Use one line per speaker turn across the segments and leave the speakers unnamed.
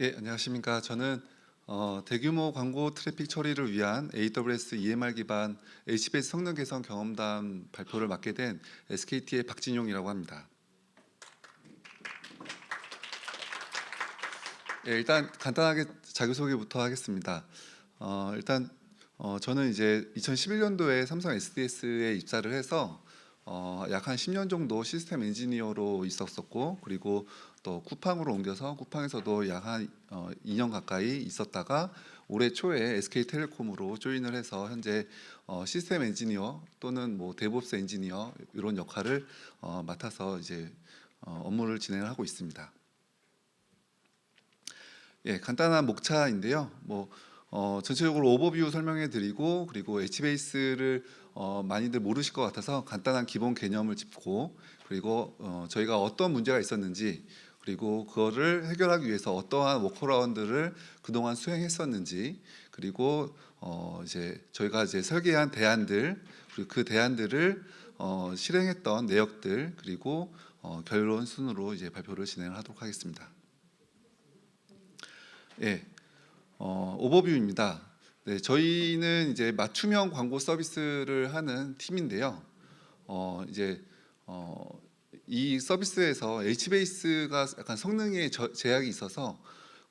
예, 안녕하십니까. 저는 대규모 광고 트래픽 처리를 위한 AWS EMR 기반 HBase 성능 개선 경험담 발표를 맡게 된 SKT의 박진용이라고 합니다. 예, 일단 간단하게 자기소개부터 하겠습니다. 일단 저는 이제 2011년도에 삼성 SDS에 입사를 해서 약 한 10년 정도 시스템 엔지니어로 있었었고, 그리고 또 쿠팡으로 옮겨서 쿠팡에서도 약 한 2년 가까이 있었다가 올해 초에 SK텔레콤으로 조인을 해서 현재 시스템 엔지니어 또는 뭐 데브옵스 엔지니어 이런 역할을 맡아서 이제 업무를 진행을 하고 있습니다. 예, 간단한 목차인데요. 전체적으로 오버뷰 설명해 드리고, 그리고 HBase를 많이들 모르실 것 같아서 간단한 기본 개념을 짚고, 그리고 저희가 어떤 문제가 있었는지, 그리고 그거를 해결하기 위해서 어떠한 워크어라운드를 그동안 수행했었는지, 그리고 이제 저희가 이제 설계한 대안들, 그리고 그 대안들을 실행했던 내역들, 그리고 결론 순으로 이제 발표를 진행을 하도록 하겠습니다. 예, 오버뷰입니다. 네, 저희는 이제 맞춤형 광고 서비스를 하는 팀인데요. 이제 이 서비스에서 HBase가 약간 성능에 제약이 있어서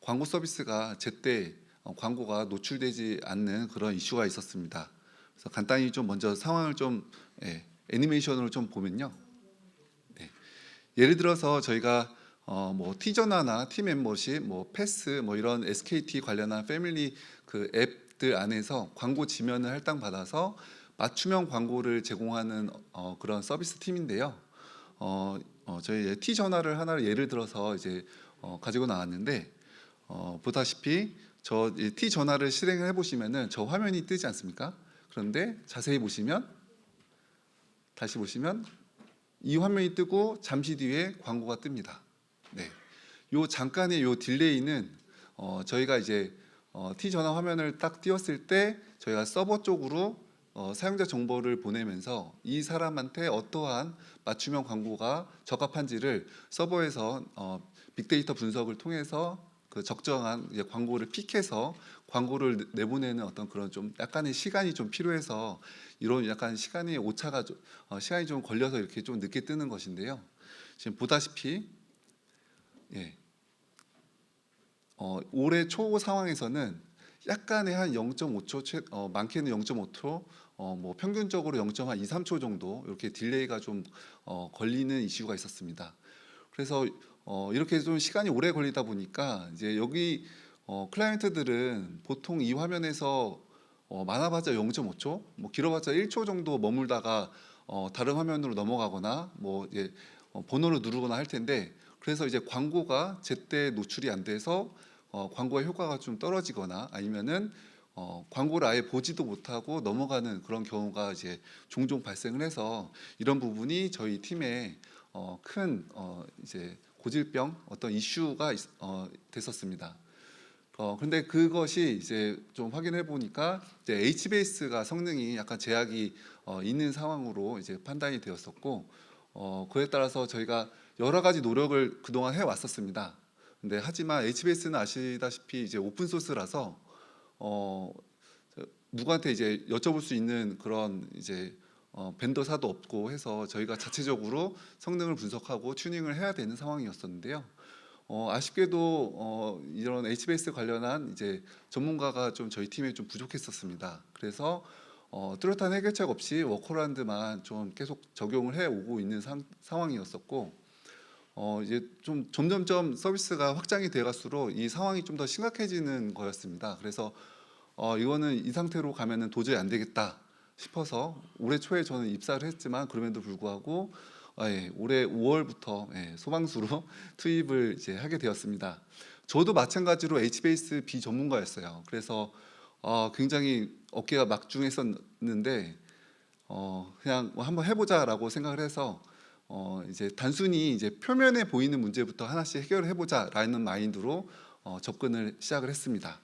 광고 서비스가 제때 광고가 노출되지 않는 그런 이슈가 있었습니다. 그래서 간단히 좀 먼저 상황을 좀 애니메이션으로 좀 보면요. 네. 예를 들어서 저희가 뭐 티저나나 팀 멤버십, 뭐 패스, 뭐 이런 SKT 관련한 패밀리 그 앱들 안에서 광고 지면을 할당 받아서 맞춤형 광고를 제공하는 그런 서비스 팀인데요. 저희 티저나를 하나를 예를 들어서 이제 가지고 나왔는데 보다시피 저 티저나를 실행을 해보시면은 저 화면이 뜨지 않습니까? 그런데 자세히 보시면 다시 보시면 이 화면이 뜨고 잠시 뒤에 광고가 뜹니다. 네, 요 잠깐의 요 딜레이는 저희가 이제 T 전화 화면을 딱 띄웠을 때 저희가 서버 쪽으로 사용자 정보를 보내면서 이 사람한테 어떠한 맞춤형 광고가 적합한지를 서버에서 빅데이터 분석을 통해서 그 적정한 이제 광고를 픽해서 광고를 내보내는 어떤 그런 좀 약간의 시간이 좀 필요해서 이런 약간 시간이 오차가 시간이 좀 걸려서 이렇게 좀 늦게 뜨는 것인데요. 지금 보다시피 예, 올해 초 상황에서는 약간의 한 0.5초, 많게는 0.5초, 뭐 평균적으로 0.2, 3초 정도 이렇게 딜레이가 좀 걸리는 이슈가 있었습니다. 그래서 이렇게 좀 시간이 오래 걸리다 보니까 이제 여기 클라이언트들은 보통 이 화면에서 많아봤자 0.5초, 뭐 길어봤자 1초 정도 머물다가 다른 화면으로 넘어가거나 뭐 이제 번호를 누르거나 할 텐데, 그래서 이제 광고가 제때 노출이 안 돼서 광고의 효과가 좀 떨어지거나 아니면은 광고를 아예 보지도 못하고 넘어가는 그런 경우가 이제 종종 발생을 해서 이런 부분이 저희 팀에 큰 이제 고질병 어떤 이슈가 됐었습니다. 근데 그것이 이제 좀 확인해 보니까 이제 HBase가 성능이 약간 제약이 있는 상황으로 이제 판단이 되었었고, 그에 따라서 저희가 여러 가지 노력을 그동안 해 왔었습니다. 근데 하지만 HBase는 아시다시피 이제 오픈 소스라서 어, 누구한테 이제 여쭤볼 수 있는 그런 이제 벤더사도 없고 해서 저희가 자체적으로 성능을 분석하고 튜닝을 해야 되는 상황이었었는데요. 아쉽게도 이런 HBase 관련한 이제 전문가가 좀 저희 팀에 좀 부족했었습니다. 그래서 뚜렷한 해결책 없이 워커라운드만 좀 계속 적용을 해 오고 있는 상황이었었고, 이제 좀 점점점 서비스가 확장이 돼 갈수록 이 상황이 좀 더 심각해지는 거였습니다. 그래서 이거는 이 상태로 가면은 도저히 안 되겠다 싶어서 올해 초에 저는 입사를 했지만 그럼에도 불구하고 올해 5월부터 소방수로 투입을 이제 하게 되었습니다. 저도 마찬가지로 HBase 비전문가였어요. 그래서 굉장히 어깨가 막중했었는데 그냥 뭐 한번 해보자라고 생각을 해서 이제 단순히 이제 표면에 보이는 문제부터 하나씩 해결을 해보자라는 마인드로 접근을 시작을 했습니다.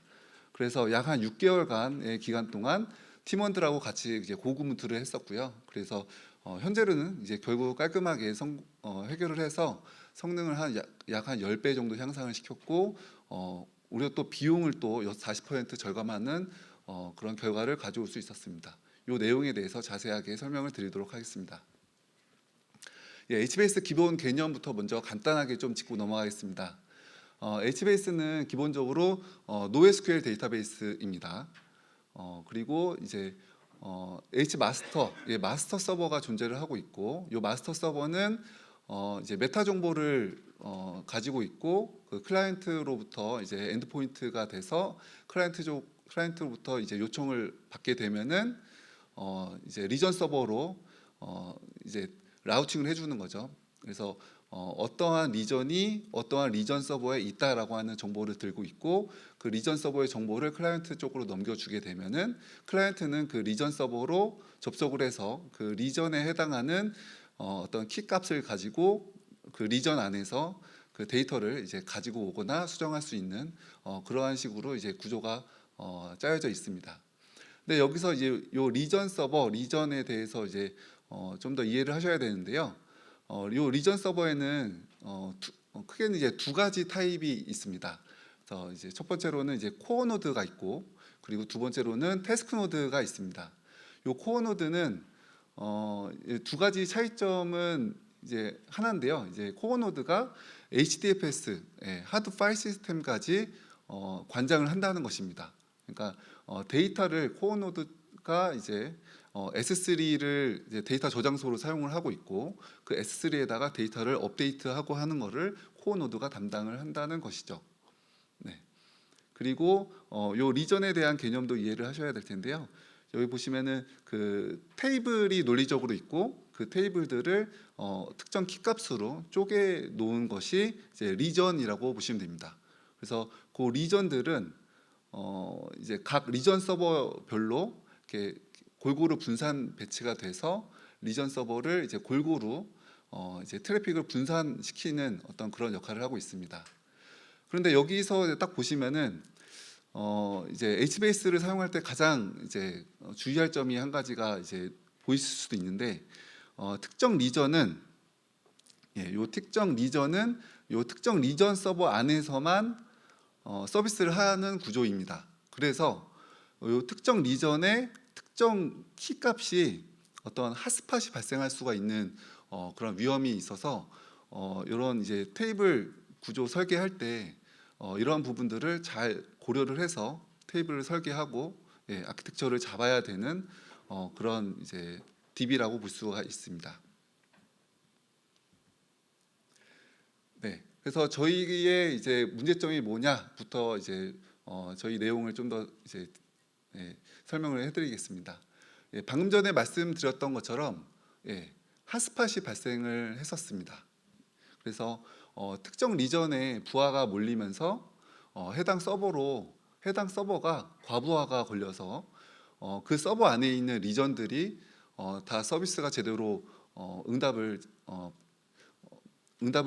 그래서 약 한 6개월간의 기간 동안 팀원들하고 같이 이제 고군분투를 했었고요. 그래서 현재로는 이제 결국 깔끔하게 해결을 해서 성능을 약 한 10배 정도 향상을 시켰고, 오히려 또 비용을 또 40% 절감하는 그런 결과를 가져올 수 있었습니다. 이 내용에 대해서 자세하게 설명을 드리도록 하겠습니다. 예, HBase 기본 개념부터 먼저 간단하게 좀 짚고 넘어가겠습니다. HBase는 기본적으로 NoSQL 데이터베이스입니다. 그리고 이제 H마스터, 예, 마스터 서버가 존재를 하고 있고, 이 마스터 서버는 이제 메타 정보를 가지고 있고, 그 클라이언트로부터 이제 엔드포인트가 돼서 클라이언트로부터 이제 요청을 받게 되면은 이제 리전 서버로 이제 라우팅을 해주는 거죠. 그래서 어떠한 리전이 어떠한 리전 서버에 있다라고 하는 정보를 들고 있고, 그 리전 서버의 정보를 클라이언트 쪽으로 넘겨주게 되면은 클라이언트는 그 리전 서버로 접속을 해서 그 리전에 해당하는 어떤 키 값을 가지고 그 리전 안에서 그 데이터를 이제 가지고 오거나 수정할 수 있는 그러한 식으로 이제 구조가 짜여져 있습니다. 근데 여기서 이제 요 리전 서버, 리전에 대해서 이제 좀 더 이해를 하셔야 되는데요. 요 리전 서버에는 크게는 이제 두 가지 타입이 있습니다. 그래서 이제 첫 번째로는 이제 코어 노드가 있고, 그리고 두 번째로는 태스크 노드가 있습니다. 요 코어 노드는 두 가지 차이점은 이제 하나인데요. 이제 코어 노드가 HDFS, 하드 파일 시스템까지 관장을 한다는 것입니다. 그러니까 데이터를 코어 노드가 이제 S3를 이제 데이터 저장소로 사용을 하고 있고, 그 S3에다가 데이터를 업데이트하고 하는 것을 코어 노드가 담당을 한다는 것이죠. 네. 그리고 요 리전에 대한 개념도 이해를 하셔야 될 텐데요. 여기 보시면은 그 테이블이 논리적으로 있고, 그 테이블들을 특정 키값으로 쪼개 놓은 것이 이제 리전이라고 보시면 됩니다. 그래서 그 리전들은 이제 각 리전 서버별로 이렇게 골고루 분산 배치가 돼서 리전 서버를 이제 골고루 이제 트래픽을 분산시키는 어떤 그런 역할을 하고 있습니다. 그런데 여기서 딱 보시면은 이제 HBase를 사용할 때 가장 이제 주의할 점이 한 가지가 이제 보이실 수도 있는데, 특정 리전은 요 특정 리전 서버 안에서만 서비스를 하는 구조입니다. 그래서 요 특정 리전의 특정 키 값이 어떤 핫스팟이 발생할 수가 있는 그런 위험이 있어서 이런 이제 테이블 구조 설계할 때 이러한 부분들을 잘 고려를 해서 테이블을 설계하고 아키텍처를 잡아야 되는 그런 이제 DB라고 볼 수가 있습니다. 네, 그래서 저희의 이제 문제점이 뭐냐부터 이제 저희 내용을 좀 더 이제 설명을 해드리겠습니다. 방금 전에 말씀드렸던 것처럼 핫스팟이 발생을 했었습니다. 그래서 특정 리전에 부하가 몰리면서 해당 서버가 과부하가 걸려서 그 서버 안에 있는 리전들이 다 서비스가 제대로 응답을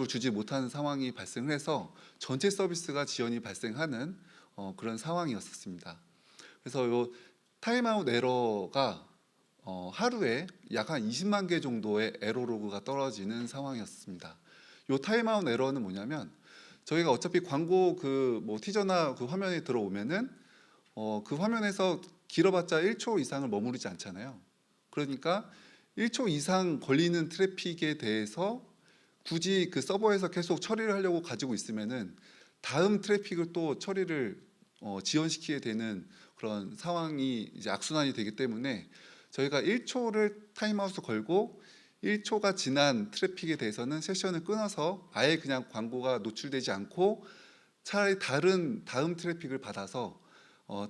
주지 못하는 상황이 발생을 해서 전체 서비스가 지연이 발생하는 그런 상황이었습니다. 그래서 요 타임아웃 에러가 하루에 약 한 20만 개 정도의 에러 로그가 떨어지는 상황이었습니다. 요 타임아웃 에러는 뭐냐면, 저희가 어차피 광고 그 뭐 티저나 그 화면에 들어오면은 그 화면에서 길어봤자 1초 이상을 머무르지 않잖아요. 그러니까 1초 이상 걸리는 트래픽에 대해서 굳이 그 서버에서 계속 처리를 하려고 가지고 있으면은 다음 트래픽을 또 처리를 지연시키게 되는 그런 상황이 이제 악순환이 되기 때문에, 저희가 1초를 타임아웃을 걸고 1초가 지난 트래픽에 대해서는 세션을 끊어서 아예 그냥 광고가 노출되지 않고 차라리 다음 트래픽을 받아서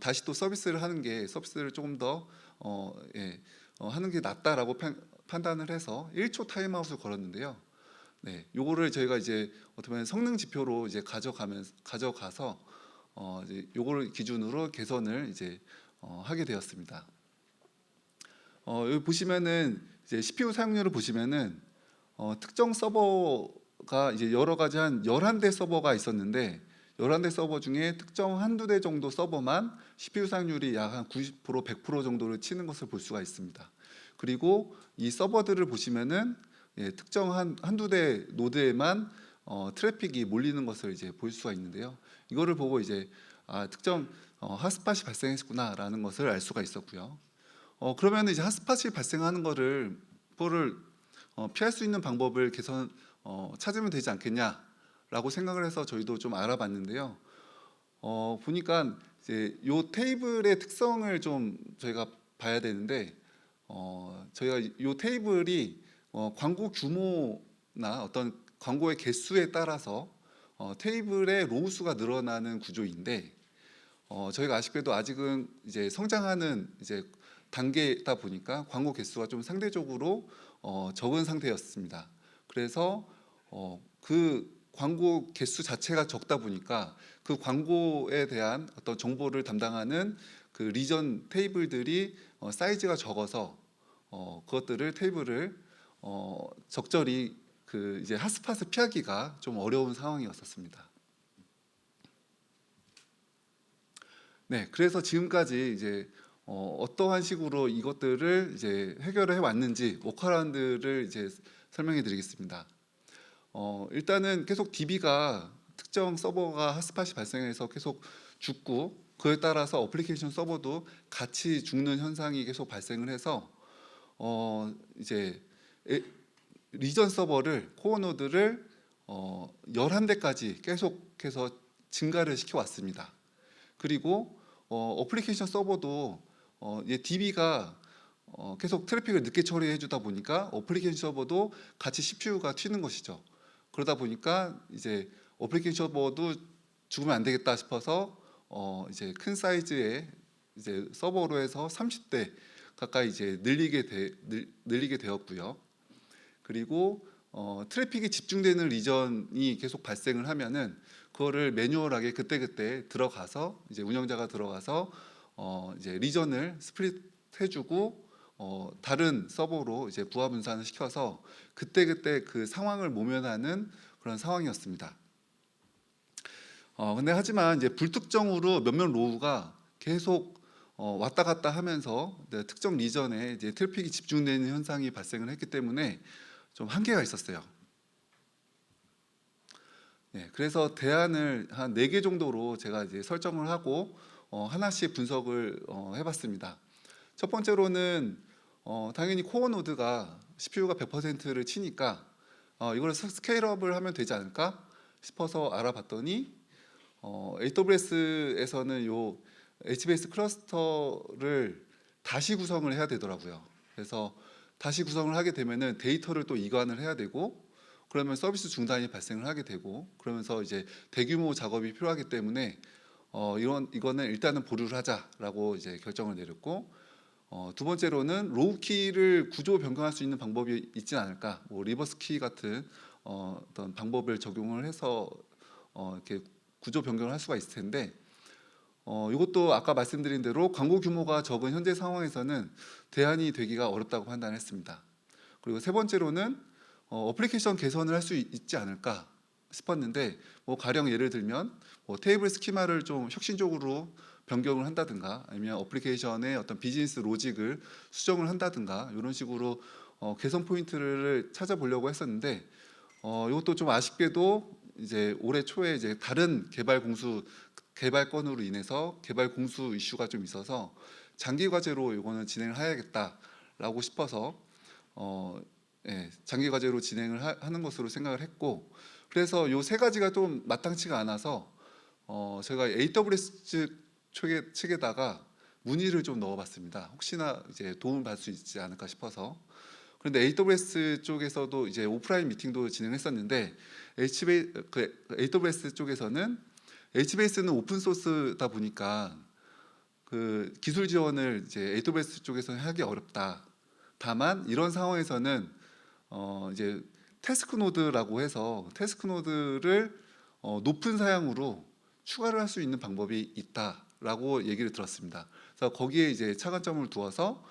다시 또 서비스를 조금 더 하는 게 낫다라고 판단을 해서 1초 타임아웃을 걸었는데요. 네, 요거를 저희가 이제 어떻게 보면 성능 지표로 이제 가져가서 이제 요거를 기준으로 개선을 이제 하게 되었습니다. 여기 보시면은 이제 CPU 사용률을 보시면은 특정 서버가 이제 여러 가지 한 11대 서버가 있었는데, 11대 서버 중에 특정 한두 대 정도 서버만 CPU 사용률이 약 한 90%, 100% 정도를 치는 것을 볼 수가 있습니다. 그리고 이 서버들을 보시면은 특정 한두 대 노드에만 트래픽이 몰리는 것을 이제 볼 수가 있는데요. 이거를 보고 이제 특정 핫스팟이 발생했구나라는 것을 알 수가 있었고요. 그러면 이제 핫스팟이 발생하는 거를 피할 수 있는 방법을 찾으면 되지 않겠냐라고 생각을 해서 저희도 좀 알아봤는데요. 보니까 이제 요 테이블의 특성을 좀 저희가 봐야 되는데, 저희가 요 테이블이 광고 규모나 어떤 광고의 개수에 따라서 테이블의 로우 수가 늘어나는 구조인데, 저희가 아쉽게도 아직은 이제 성장하는 이제 단계다 보니까 광고 개수가 좀 상대적으로 적은 상태였습니다. 그래서 그 광고 개수 자체가 적다 보니까 그 광고에 대한 어떤 정보를 담당하는 그 리전 테이블들이 사이즈가 적어서 그것들을 테이블을 적절히 그 이제 핫스팟을 피하기가 좀 어려운 상황이었었습니다. 네, 그래서 지금까지 이제 어떠한 식으로 이것들을 이제 해결을 해왔는지 워커라운드를 이제 설명해드리겠습니다. 일단은 계속 DB가 특정 서버가 핫스팟이 발생해서 계속 죽고, 그에 따라서 어플리케이션 서버도 같이 죽는 현상이 계속 발생을 해서 이제 리전 서버를 코어 노드를 11대까지 계속해서 증가를 시켜왔습니다. 그리고 어플리케이션 서버도 DB가 계속 트래픽을 늦게 처리해 주다 보니까 어플리케이션 서버도 같이 CPU가 튀는 것이죠. 그러다 보니까 이제 어플리케이션 서버도 죽으면 안 되겠다 싶어서 이제 큰 사이즈의 이제 서버로 해서 30대 가까이 이제 늘리게 되었고요. 그리고 트래픽이 집중되는 리전이 계속 발생을 하면은 그거를 매뉴얼하게 그때그때 들어가서 이제 운영자가 들어가서 이제 리전을 스플릿 해주고 다른 서버로 이제 부하 분산을 시켜서 그때그때 그 상황을 모면하는 그런 상황이었습니다. 근데 하지만 이제 불특정으로 몇몇 로우가 계속 왔다 갔다 하면서 특정 리전에 이제 트래픽이 집중되는 현상이 발생을 했기 때문에 좀 한계가 있었어요. 네, 그래서 대안을 한 4개 정도로 제가 이제 설정을 하고 하나씩 분석을 해봤습니다. 첫 번째로는 당연히 코어 노드가 CPU가 100%를 치니까 이걸 스케일업을 하면 되지 않을까 싶어서 알아봤더니 AWS에서는 요 HBase 클러스터를 다시 구성을 해야 되더라고요. 그래서 다시 구성을 하게 되면은 데이터를 또 이관을 해야 되고, 그러면 서비스 중단이 발생을 하게 되고, 그러면서 이제 대규모 작업이 필요하기 때문에 이거는 일단은 보류를 하자라고 이제 결정을 내렸고, 두 번째로는 로우 키를 구조 변경할 수 있는 방법이 있지 않을까, 뭐 리버스 키 같은 어떤 방법을 적용을 해서 이렇게 구조 변경을 할 수가 있을 텐데, 이것도 아까 말씀드린 대로 광고 규모가 적은 현재 상황에서는 대안이 되기가 어렵다고 판단했습니다. 그리고 세 번째로는 어플리케이션 개선을 할 수 있지 않을까 싶었는데, 뭐 가령 예를 들면 뭐 테이블 스키마를 좀 혁신적으로 변경을 한다든가, 아니면 어플리케이션의 어떤 비즈니스 로직을 수정을 한다든가, 이런 식으로 개선 포인트를 찾아보려고 했었는데, 이것도 좀 아쉽게도 이제 올해 초에 이제 다른 개발 건으로 인해서 개발 공수 이슈가 좀 있어서 장기 과제로 이거는 진행을 해야겠다라고 싶어서 장기 과제로 진행을 하는 것으로 생각을 했고, 그래서 요 세 가지가 좀 마땅치가 않아서 제가 AWS 측에다가 문의를 좀 넣어봤습니다. 혹시나 이제 도움을 받을 수 있지 않을까 싶어서. 그런데 AWS 쪽에서도 이제 오프라인 미팅도 진행했었는데, AWS 쪽에서는 HBase는 오픈 소스다 보니까 그 기술 지원을 이제 AWS 쪽에서는 하기 어렵다. 다만 이런 상황에서는 이제 태스크 노드라고 해서 태스크 노드를 높은 사양으로 추가를 할 수 있는 방법이 있다라고 얘기를 들었습니다. 그래서 거기에 이제 차관점을 두어서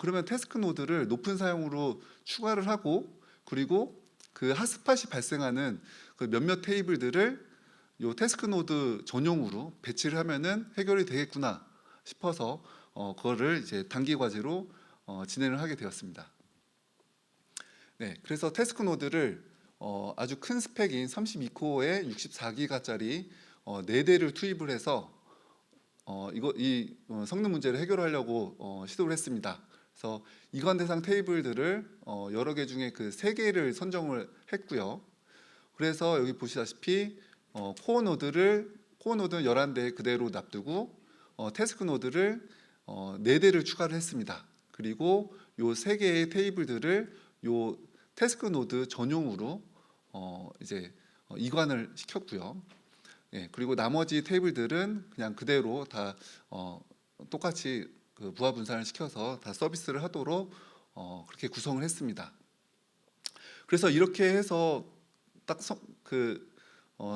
그러면 태스크 노드를 높은 사용으로 추가를 하고, 그리고 그 핫스팟이 발생하는 그 몇몇 테이블들을 요 태스크 노드 전용으로 배치를 하면은 해결이 되겠구나 싶어서 그거를 이제 단기 과제로 진행을 하게 되었습니다. 네, 그래서 태스크 노드를 아주 큰 스펙인 32코어에 64기가짜리 4대를 투입을 해서 성능 문제를 해결하려고 시도를 했습니다. 그래서 이관 대상 테이블들을 여러 개 중에 그 3개를 선정을 했고요. 그래서 여기 보시다시피 코어 노드는 11대 그대로 놔두고 태스크 노드를 4대를 추가를 했습니다. 그리고 요 3개의 테이블들을 요 태스크 노드 전용으로 이제 이관을 시켰고요. 예, 그리고 나머지 테이블들은 그냥 그대로 다 똑같이 그 부하 분산을 시켜서 다 서비스를 하도록 그렇게 구성을 했습니다. 그래서 이렇게 해서 딱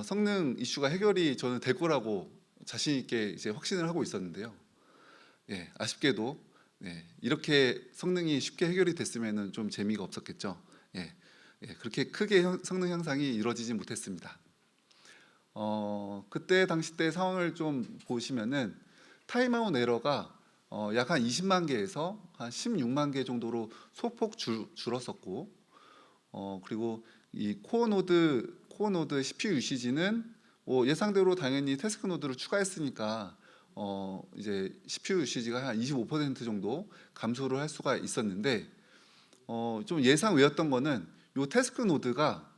성능 이슈가 해결이 저는 될 거라고 자신 있게 이제 확신을 하고 있었는데요. 예, 아쉽게도 이렇게 성능이 쉽게 해결이 됐으면은 좀 재미가 없었겠죠. 그렇게 크게 성능 향상이 이루어지지 못했습니다. 그때 당시 때 상황을 좀 보시면은 타임아웃 에러가 약 한 20만 개에서 한 16만 개 정도로 소폭 줄었었고, 그리고 이 코어 노드 CPU 유시지는 예상대로 당연히 태스크 노드를 추가했으니까 이제 CPU 유시지가 한 25% 정도 감소를 할 수가 있었는데, 좀 예상 외였던 거는 요 태스크 노드가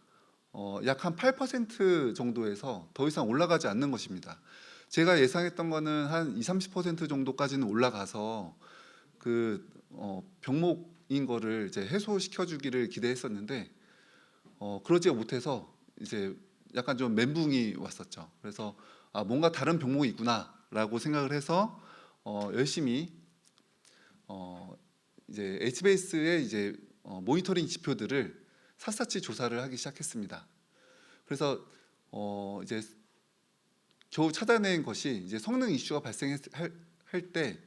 약 한 8% 정도에서 더 이상 올라가지 않는 것입니다. 제가 예상했던 거는 한 20-30% 정도까지는 올라가서 그 병목인 거를 이제 해소시켜 주기를 기대했었는데 그러지가 못해서 이제 약간 좀 멘붕이 왔었죠. 그래서 뭔가 다른 병목이 있구나라고 생각을 해서 열심히 이제 HBase의 이제 모니터링 지표들을 샅샅이 조사를 하기 시작했습니다. 그래서 이제 겨우 찾아낸 것이 이제 성능 이슈가 발생할 때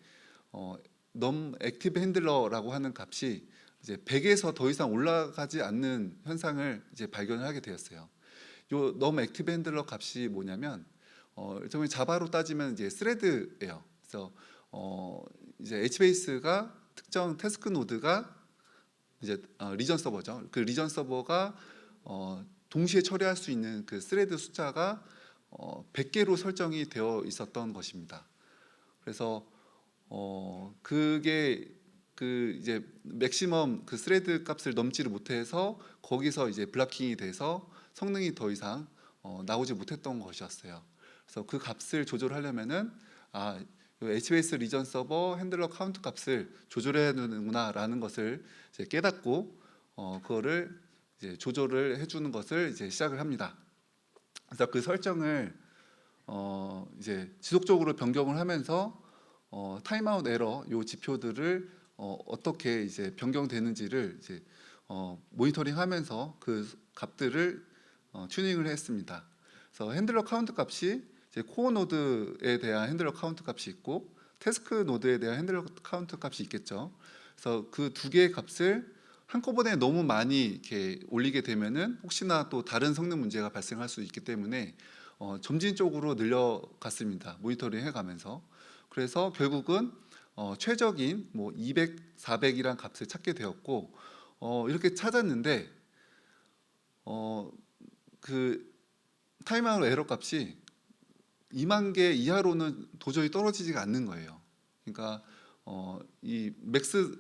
넘 액티브 핸들러라고 하는 값이 이제 100에서 더 이상 올라가지 않는 현상을 이제 발견을 하게 되었어요. 요 넘 액티브 핸들러 값이 뭐냐면 정말 자바로 따지면 이제 스레드예요. 그래서 이제 HBase가 특정 태스크 노드가 이제 리전 서버죠. 그 리전 서버가 동시에 처리할 수 있는 그 스레드 숫자가 100개로 설정이 되어 있었던 것입니다. 그래서 그게 그 이제 맥시멈 그 스레드 값을 넘지를 못해서 거기서 이제 블락킹이 돼서 성능이 더 이상 나오지 못했던 것이었어요. 그래서 그 값을 조절하려면은 HBase 리전 서버 핸들러 카운트 값을 조절해야 되는구나라는 것을 이제 깨닫고 그거를 이제 조절을 해주는 것을 이제 시작을 합니다. 그래서 그 설정을 이제 지속적으로 변경을 하면서 타임아웃 에러 요 지표들을 어떻게 이제 변경되는지를 이제 모니터링하면서 그 값들을 튜닝을 했습니다. 그래서 핸들러 카운트 값이 이제 코어 노드에 대한 핸들러 카운트 값이 있고 태스크 노드에 대한 핸들러 카운트 값이 있겠죠. 그래서 그 두 개의 값을 한꺼번에 너무 많이 이렇게 올리게 되면은 혹시나 또 다른 성능 문제가 발생할 수 있기 때문에 점진적으로 늘려갔습니다. 모니터링 해가면서. 그래서 결국은 최적인 뭐 200, 400이란 값을 찾게 되었고 이렇게 찾았는데 그 타임아웃 에러 값이 2만 개 이하로는 도저히 떨어지지가 않는 거예요. 그러니까 이 맥스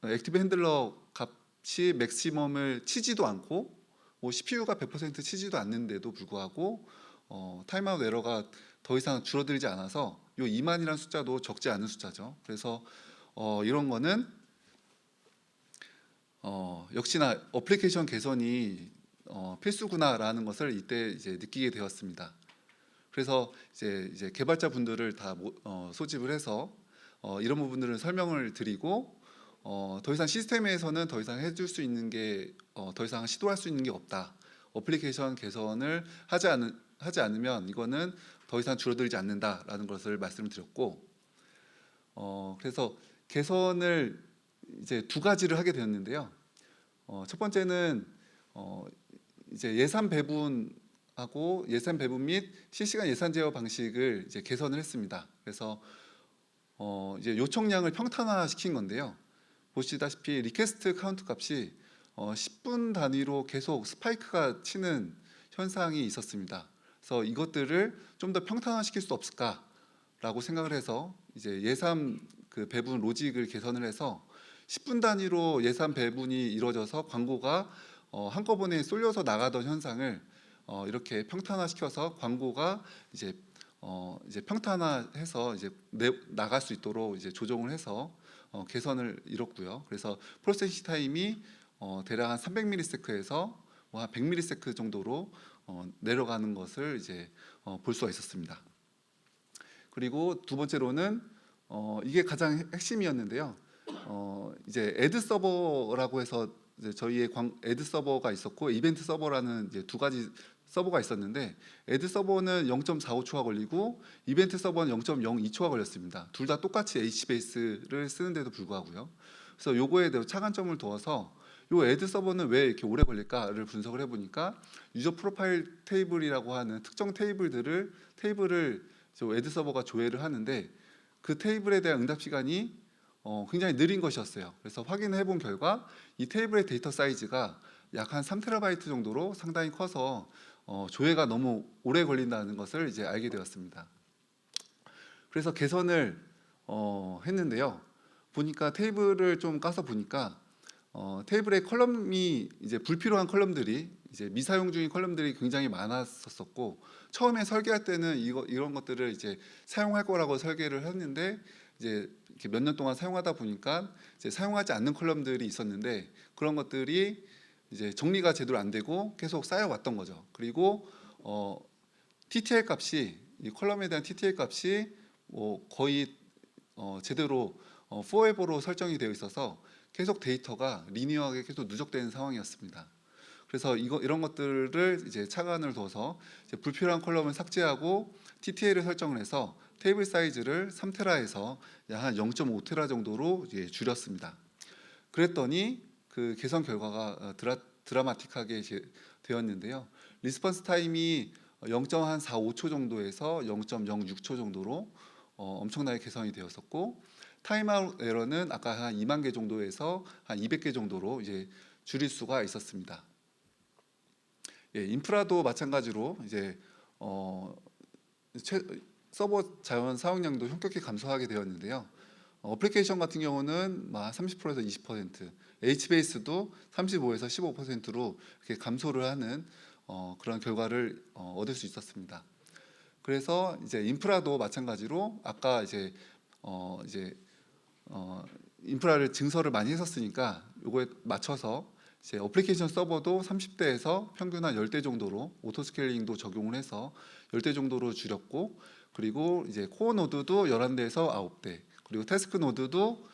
액티브 핸들러 값이 맥시멈을 치지도 않고 CPU가 100% 치지도 않는데도 불구하고 타임아웃 에러가 더 이상 줄어들지 않아서 이 2만이라는 숫자도 적지 않은 숫자죠. 그래서 이런 거는 역시나 어플리케이션 개선이 필수구나라는 것을 이때 이제 느끼게 되었습니다. 그래서 이제 개발자 분들을 다 소집을 해서 이런 부분들을 설명을 드리고 더 이상 시스템에서는 더 이상 해줄 수 있는 게 더 이상 시도할 수 있는 게 없다. 어플리케이션 개선을 하지 않으면 이거는 더 이상 줄어들지 않는다라는 것을 말씀을 드렸고 그래서 개선을 이제 두 가지를 하게 되었는데요. 첫 번째는 이제 예산 배분하고 예산 배분 및 실시간 예산 제어 방식을 이제 개선을 했습니다. 그래서 이제 요청량을 평탄화 시킨 건데요. 보시다시피 리퀘스트 카운트 값이 10분 단위로 계속 스파이크가 치는 현상이 있었습니다. 그래서 이것들을 좀 더 평탄화시킬 수 없을까라고 생각을 해서 이제 예산 그 배분 로직을 개선을 해서 10분 단위로 예산 배분이 이루어져서 광고가 한꺼번에 쏠려서 나가던 현상을 이렇게 평탄화시켜서 광고가 이제 평탄화해서 이제 나갈 수 있도록 이제 조정을 해서 개선을 이뤘고요. 그래서 프로세싱 타임이 대략 한 300ms에서 한 100ms 정도로 내려가는 것을 이제 볼 수가 있었습니다. 그리고 두 번째로는 이게 가장 핵심이었는데요. 이제 애드 서버라고 해서 이제 저희의 애드 서버가 있었고 이벤트 서버라는 이제 두 가지 서버가 있었는데 애드 서버는 0.45초가 걸리고 이벤트 서버는 0.02초가 걸렸습니다. 둘 다 똑같이 HBase를 쓰는데도 불구하고요. 그래서 요거에 대해 차관점을 두어서 요 애드 서버는 왜 이렇게 오래 걸릴까를 분석을 해보니까 유저 프로파일 테이블이라고 하는 특정 테이블을 저 애드 서버가 조회를 하는데 그 테이블에 대한 응답 시간이 굉장히 느린 것이었어요. 그래서 확인해 본 결과 이 테이블의 데이터 사이즈가 약 한 3TB 정도로 상당히 커서 조회가 너무 오래 걸린다는 것을 이제 알게 되었습니다. 그래서 개선을 했는데요. 보니까 테이블을 좀 까서 보니까 테이블에 컬럼이 이제 불필요한 컬럼들이 이제 미사용 중인 컬럼들이 굉장히 많았었고 처음에 설계할 때는 이런 것들을 이제 사용할 거라고 설계를 했는데 이제 이렇게 몇 년 동안 사용하다 보니까 이제 사용하지 않는 컬럼들이 있었는데 그런 것들이 이제 정리가 제대로 안 되고 계속 쌓여왔던 거죠. 그리고 TTL 값이 이 컬럼에 대한 TTL 값이 거의 제대로 forever로 설정이 되어 있어서 계속 데이터가 리니어하게 계속 누적되는 상황이었습니다. 그래서 이런 것들을 이제 차관을 둬서 이제 불필요한 컬럼을 삭제하고 TTL을 설정을 해서 테이블 사이즈를 3테라에서 약 한 0.5테라 정도로 이제 줄였습니다. 그랬더니 그 개선 결과가 드라마틱하게 되었는데요. 리스폰스 타임이 0.45초 정도에서 0.06초 정도로 엄청나게 개선이 되었었고 타임아웃 에러는 아까 한 2만 개 정도에서 한 200개 정도로 이제 줄일 수가 있었습니다. 예, 인프라도 마찬가지로 이제 서버 자원 사용량도 현격히 감소하게 되었는데요. 어플리케이션 같은 경우는 30%에서 20%, HBase도 35에서 15%로 이렇게 감소를 하는 그런 결과를 얻을 수 있었습니다. 그래서 이제 인프라도 마찬가지로 아까 이제 인프라를 증설을 많이 했었으니까 요거에 맞춰서 이제 어플리케이션 서버도 30대에서 평균 한 10대 정도로 오토 스케일링도 적용을 해서 10대 정도로 줄였고 그리고 이제 코어 노드도 11대에서 9대 그리고 태스크 노드도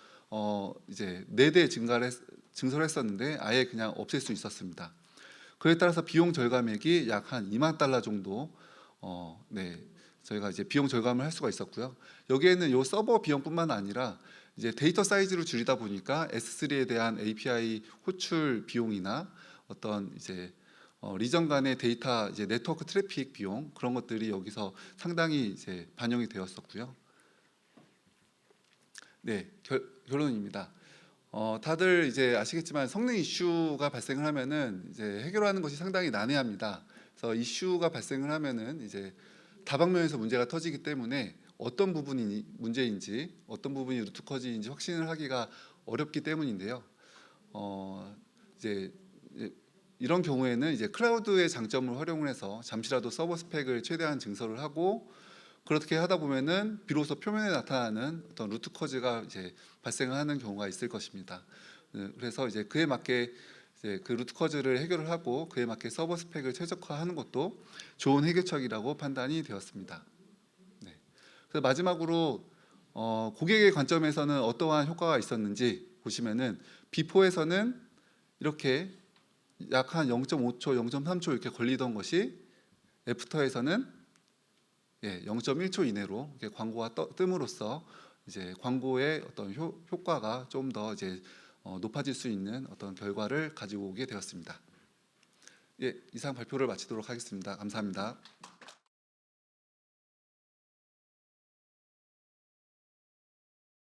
이제 4대 증설을 했었는데 아예 그냥 없앨 수 있었습니다. 그에 따라서 비용 절감액이 약 한 2만 달러 정도 저희가 이제 비용 절감을 할 수가 있었고요. 여기에는 요 서버 비용뿐만 아니라 이제 데이터 사이즈를 줄이다 보니까 S3에 대한 API 호출 비용이나 어떤 이제 리전 간의 데이터 이제 네트워크 트래픽 비용 그런 것들이 여기서 상당히 이제 반영이 되었었고요. 네, 결론입니다. 다들 이제 아시겠지만 성능 이슈가 발생을 하면은 이제 해결하는 것이 상당히 난해합니다. 그래서 이슈가 발생을 하면은 이제 다방면에서 문제가 터지기 때문에 어떤 부분이 문제인지 어떤 부분이 루트 커즈인지 확신을 하기가 어렵기 때문인데요. 이제 이런 경우에는 이제 클라우드의 장점을 활용을 해서 잠시라도 서버 스펙을 최대한 증설을 하고 그렇게 하다 보면은 비로소 표면에 나타나는 어떤 루트 커즈가 이제 발생하는 경우가 있을 것입니다. 그래서 이제 그에 맞게 이제 그 루트 커즈를 해결을 하고 그에 맞게 서버 스펙을 최적화하는 것도 좋은 해결책이라고 판단이 되었습니다. 네. 그래서 마지막으로 고객의 관점에서는 어떠한 효과가 있었는지 보시면은 비포에서는 이렇게 약 한 0.5초, 0.3초 이렇게 걸리던 것이 애프터에서는 0.1초 이내로 이렇게 광고가 뜸으로써 이제 광고의 어떤 효과가 좀 더 이제 높아질 수 있는 어떤 결과를 가지고 오게 되었습니다. 예, 이상 발표를 마치도록 하겠습니다. 감사합니다.